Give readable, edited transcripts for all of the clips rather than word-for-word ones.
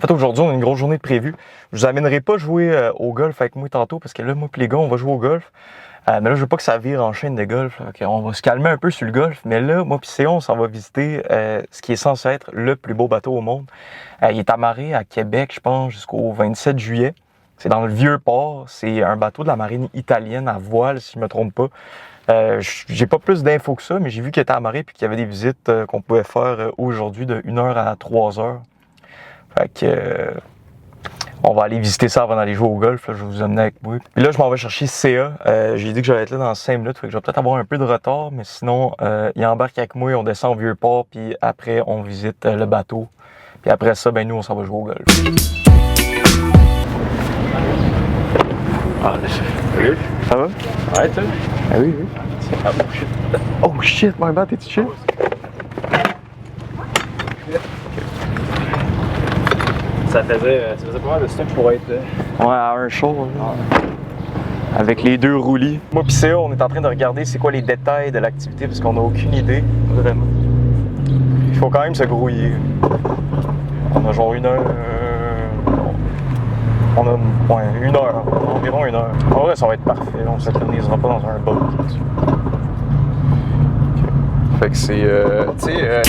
fait, aujourd'hui, on a une grosse journée de prévu. Je vous amènerai pas jouer au golf avec moi tantôt parce que là, moi et les gars, on va jouer au golf. Mais là, je veux pas que ça vire en chaîne de golf. Okay, on va se calmer un peu sur le golf. Mais là, moi et Céon, on s'en va visiter ce qui est censé être le plus beau bateau au monde. Il est amarré à Québec, je pense, jusqu'au 27 juillet. C'est dans le Vieux-Port. C'est un bateau de la marine italienne à voile, si je me trompe pas. J'ai pas plus d'infos que ça, mais j'ai vu qu'il était amarré et qu'il y avait des visites qu'on pouvait faire aujourd'hui de 1h à 3h. Fait que... on va aller visiter ça avant d'aller jouer au golf. Là, je vais vous emmener avec moi. Puis là, je m'en vais chercher CA. J'ai dit que j'allais être là dans 5 minutes. Fait que je vais peut-être avoir un peu de retard. Mais sinon, il embarque avec moi. On descend au Vieux-Port. Puis après, on visite le bateau. Puis après ça, ben nous, on s'en va jouer au golf. Ah, salut. Ça va? Ouais, toi? Ah oui, oui. Ah, oh shit. Oh shit, my bad, t'es-tu chill? Ça faisait pas mal de stock pour être... Ouais, à un show. Avec les deux roulis. Moi pis Céa, on est en train de regarder c'est quoi les détails de l'activité parce qu'on n'a aucune idée, vraiment. Il faut quand même se grouiller. On a genre une heure... on a une heure, environ une heure. En vrai, ça va être parfait. On ne s'éternisera pas dans un boat. Okay. Fait que c'est... tu sais...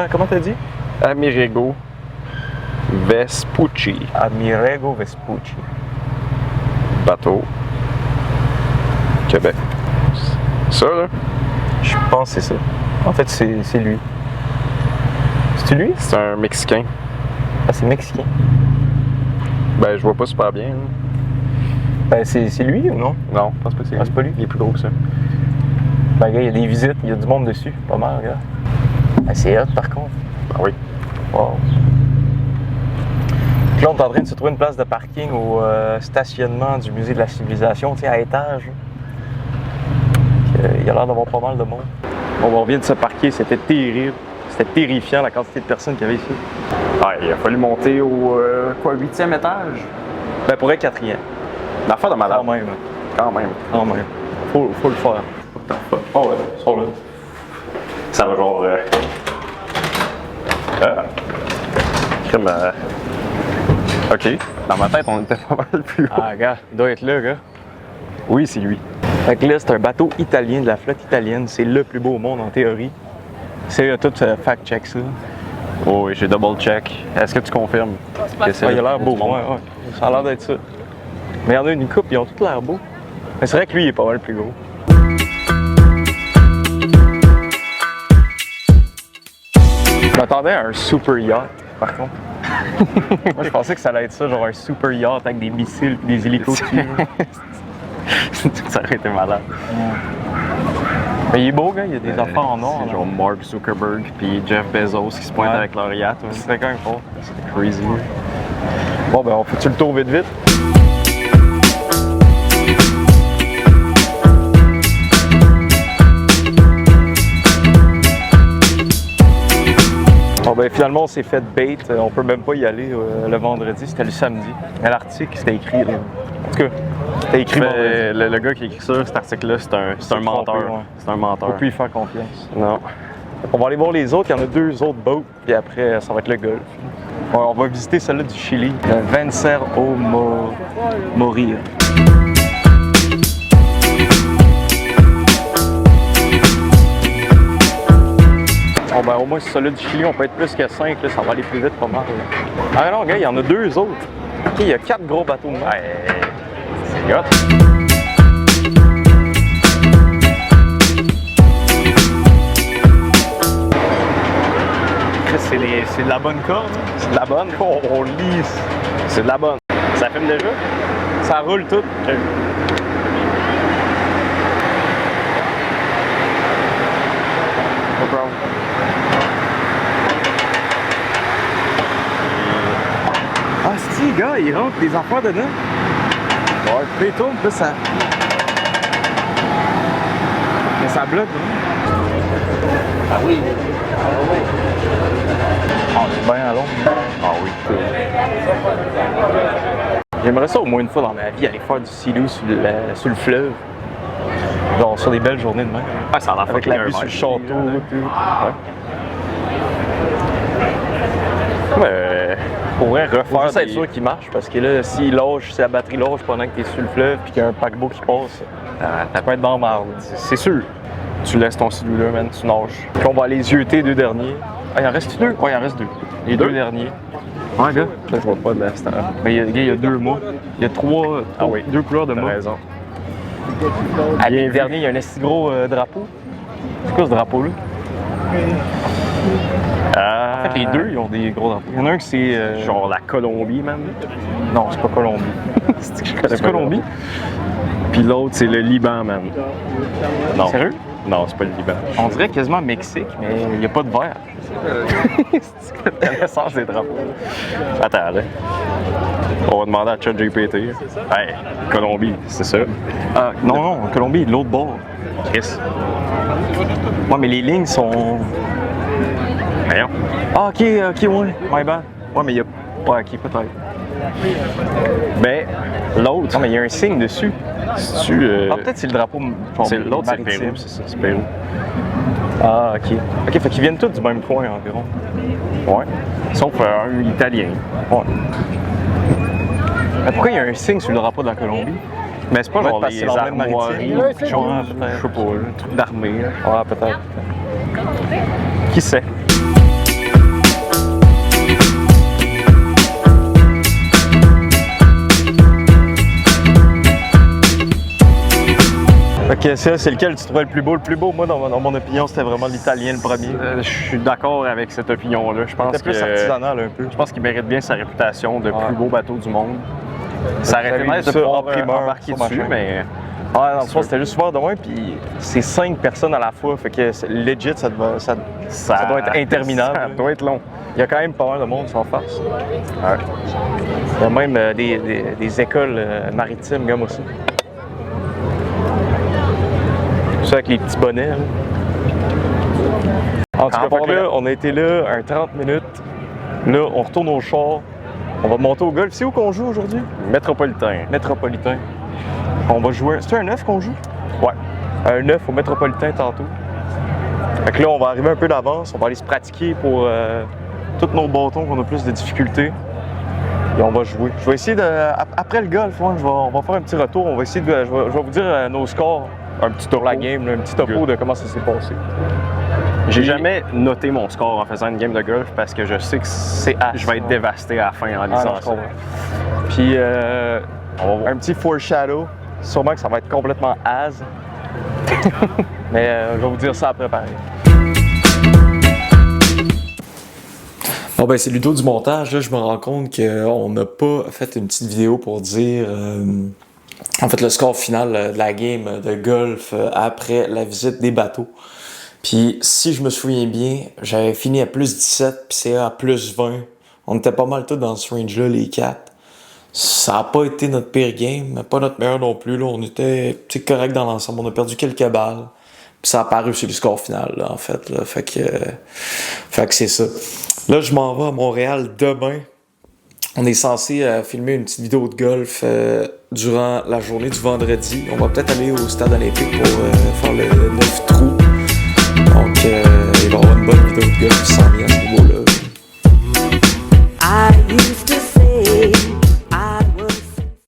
Comment t'as dit? Amerigo Vespucci. Amerigo Vespucci. Bateau. Québec. Ça, là? Je pense que c'est ça. En fait, c'est lui. C'est lui? C'est un Mexicain. Ah, c'est mexicain. Ben, je vois pas super bien. Là. Ben, c'est lui ou non? Non, je pense pas que c'est lui. Ah, c'est pas lui? Il est plus gros que ça. Ben, gars, il y a des visites, il y a du monde dessus. Pas mal, regarde. Ah, c'est hot, par contre. Ben oui. Wow. Puis là, on est en train de se trouver une place de parking au stationnement du Musée de la Civilisation, tu sais, à étage. Il y a l'air d'avoir pas mal de monde. Bon, on vient de se parquer, c'était terrible. C'était terrifiant la quantité de personnes qu'il y avait ici. Ouais, il a fallu monter au 8e étage? Ben, pour être 4e. L'affaire de malade. Quand même. Quand même. Quand même. Faut le faire. Oh ouais, ça là. Ça va genre... OK. Dans ma tête, on était pas mal plus haut. Ah, gars, il doit être là, gars. Oui, c'est lui. Fait que là, c'est un bateau italien, de la flotte italienne. C'est le plus beau au monde, en théorie. C'est tout fact-check ça. Oh oui, j'ai double-check. Est-ce que tu confirmes? Que c'est il a l'air beau, ouais. Ça a l'air d'être ça. Mais il y en a une couple, ils ont tous l'air beaux. Mais c'est vrai que lui, il est pas mal plus gros. Je m'attendais à un super yacht, par contre. Moi, je pensais que ça allait être ça, genre un super yacht avec des missiles et des hélicos dessus. Ça aurait été malade. Mais il est beau, gars, il y a des affaires en or. C'est genre Mark Zuckerberg puis Jeff Bezos qui se pointent avec leur yacht. C'est quand même fort. C'est crazy. Bon, ben, on fait-tu le tour vite? Bon, ben, finalement, on s'est fait bait. On peut même pas y aller le vendredi. C'était le samedi. Mais l'article, c'était écrit. Là. En tout cas, c'était écrit. Le gars qui a écrit ça, cet article-là, c'est un menteur. Ouais. C'est un menteur. Faut plus y faire confiance. Non. On va aller voir les autres. Il y en a 2 autres boats. Puis après, ça va être le golf. Ouais, on va visiter celle-là du Chili. Le Vencer au Morir. Bon, ben, au moins, c'est celui du Chili, on peut être plus que 5, là, ça va aller plus vite, pas mal. Là. Ah non, gars, il y en a 2 autres. OK, il y a 4 gros bateaux de mer. C'est hot. C'est de la bonne corde. C'est de la bonne. On lisse. C'est de la bonne. Ça filme déjà? Ça roule tout. Okay. No problem. Ah, si, gars, il rentre des affaires dedans. Ouais, puis il tourne, puis ça. Mais ça bloque, hein? Ah oui. Ah, c'est bien à l'ombre. Ah oui. J'aimerais ça au moins une fois dans ma vie, aller faire du silo sur le fleuve. Genre sur des belles journées de mer. Ah, ça a l'air avec la vue sur le château. Ouais. Pour vrai, Faut refaire juste être sûr qu'il marche parce que là, s'il lâche, si la batterie lâche pendant que t'es sur le fleuve puis qu'il y a un paquebot qui passe, ça peut être dans la marde. C'est sûr. Tu laisses ton cellulaire, man, tu nages. Puis on va aller zioter 2 derniers. Ah, il en reste 2? Ouais, il en reste 2. Les 2 derniers. Ouais, gars. Je vois pas de l'instant. Mais il y a 2 mâts. Il y a 3, Ah oui. 2 couleurs de T'as mâts. raison. À les derniers, il y a un assez gros drapeau. C'est quoi ce drapeau-là? En fait, les 2, ils ont des gros drapeaux. Il y en a un qui c'est. Genre la Colombie, man. Non, c'est pas Colombie. C'est Colombie? Puis l'autre, c'est le Liban, man. Non. Sérieux? Non, c'est pas le Liban. On dirait quasiment Mexique, mais il n'y a pas de vert. C'est la connaissance des drapeaux. Attends, là. On va demander à ChatGPT. Hey, Colombie, c'est ça. Ah, non, Colombie, de l'autre bord. Chris. Ouais, mais les lignes sont. Voyons. Ah, ok, ouais. My bad. Ouais, mais il y a. Ouais, ok, peut-être. Ben, l'autre, Non, mais il y a un signe dessus. c'est-tu... Ah, peut-être c'est le drapeau. Genre, c'est l'autre, c'est le maritime. Pérou, c'est ça, c'est Pérou. Ah, ok. Ok, fait qu'ils viennent tous du même coin environ. Ouais. Sauf un italien. Ouais. Mais pourquoi il y a un signe sur le drapeau de la Colombie? Mais c'est pas genre Parce que les c'est l'emblème armoiries, maritime. quelque chose, je sais pas, un truc d'armée. là. Ouais, peut-être. Qui sait? Ok, ça, c'est lequel tu trouvais le plus beau? Le plus beau, moi, dans mon opinion, c'était vraiment l'italien le premier. Je suis d'accord avec cette opinion-là. Je pense C'était plus artisanal un peu. Je pense qu'il mérite bien sa réputation de plus beau bateau du monde. Ça aurait été J'avais nice vu de ça pouvoir en primeur embarquer sur ma dessus, chaîne. mais Ah, dans le fond, c'était juste super de loin, puis c'est 5 personnes à la fois, fait que legit, ça doit être interminable. Ça doit être long. Il y a quand même pas mal de monde en face. Ouais. Il y a même des écoles maritimes, comme aussi. Ça avec les petits bonnets. Là. En tout cas, fait que là, on a été là un 30 minutes. Là, on retourne au char. On va monter au golf. C'est où qu'on joue aujourd'hui? Métropolitain. Métropolitain. On va jouer. C'est un 9 qu'on joue? Ouais. Un 9 au Métropolitain tantôt. Fait que là, on va arriver un peu d'avance. On va aller se pratiquer pour tous nos bâtons qu'on a plus de difficultés. Et on va jouer. Je vais essayer de. Après le golf, ouais, on va faire un petit retour. On va essayer de. Je vais vous dire nos scores. Un petit topo. Pour la game, là, un petit topo de comment ça s'est passé. J'ai jamais noté mon score en faisant une game de golf parce que je sais que je vais être dévasté à la fin en lisant ça. Puis, On va voir. un petit foreshadow. Sûrement que ça va être complètement az. Mais je vais vous dire ça après pareil. Bon ben c'est Ludo du montage, là je me rends compte qu'on n'a pas fait une petite vidéo pour dire en fait le score final de la game de golf après la visite des bateaux. Puis si je me souviens bien, j'avais fini à plus 17 puis c'est à plus 20. On était pas mal tous dans ce range-là les 4. Ça n'a pas été notre pire game, mais pas notre meilleur non plus. Là. On était correct dans l'ensemble, on a perdu quelques balles. Puis ça a apparu sur le score final, là, en fait. Là. Fait que c'est ça. Là, je m'en vais à Montréal demain. On est censé filmer une petite vidéo de golf durant la journée du vendredi. On va peut-être aller au stade olympique pour faire le 9 trous. Donc, il va y avoir une bonne vidéo de golf qui s'en vient à ce niveau-là.